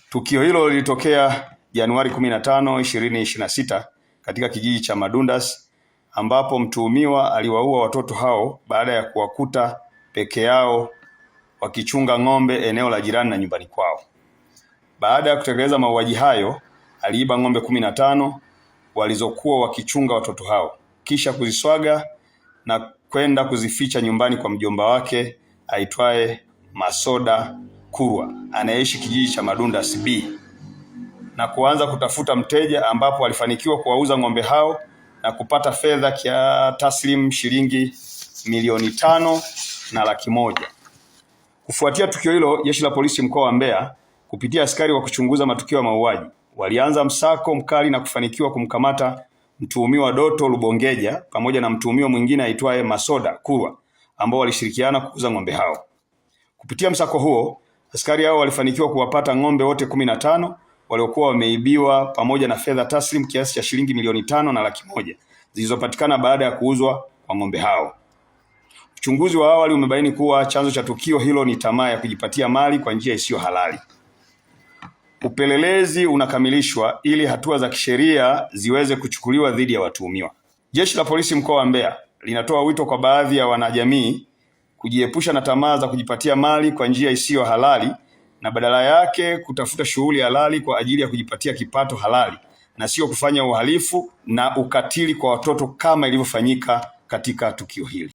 Tukio hilo lilitokea Januari 15, 2026 katika kijiji cha Madundas ambapo mtuhumiwa aliwaua watoto hao baada ya kuwakuta peke yao wakichunga ng'ombe eneo la jirani na nyumbani kwao. Baada ya kutekeleza mauaji hayo, aliiba ng'ombe 15 walizokuwa wakichunga watoto hao, kisha kuziswaga na kwenda kuzificha nyumbani kwa mjomba wake aitwaye Masoda Kurwa anayeishi kijiji cha Madundas B, na kuanza kutafuta mteja ambapo alifanikiwa kuwauza ng'ombe hao na kupata fedha taslim shilingi milioni 5.1 laki. Kufuatia tukio hilo, Jeshi la Polisi mkoa wa Mbeya kupitia askari wa kuchunguza matukio ya mauaji walianza msako mkali na kufanikiwa kumkamata mtuhumiwa Doto Lubongeja pamoja na mtuhumiwa mwingine aitwaye Masoda Kurwa ambao walishirikiana kuuza ng'ombe hao. Kupitia msako huo, askari hao walifanikiwa kuwapata ng'ombe wote 15 waliokuwa wameibiwa pamoja na fedha taslim kiasi cha shilingi milioni 5.1 laki zilizopatikana baada ya kuuzwa kwa ng'ombe hao. Uchunguzi wa awali umebaini kuwa chanzo cha tukio hilo ni tamaa ya kujipatia mali kwa njia isiyo halali. Upelelezi unakamilishwa ili hatua za kisheria ziweze kuchukuliwa dhidi ya watuhumiwa. Jeshi la Polisi mkoa wa Mbeya linatoa wito kwa baadhi ya wanajamii kujiepusha na tamaa za kujipatia mali kwa njia isiyo halali na badala yake kutafuta shughuli halali kwa ajili ya kujipatia kipato halali na sio kufanya uhalifu na ukatili kwa watoto kama ilivyofanyika katika tukio hili.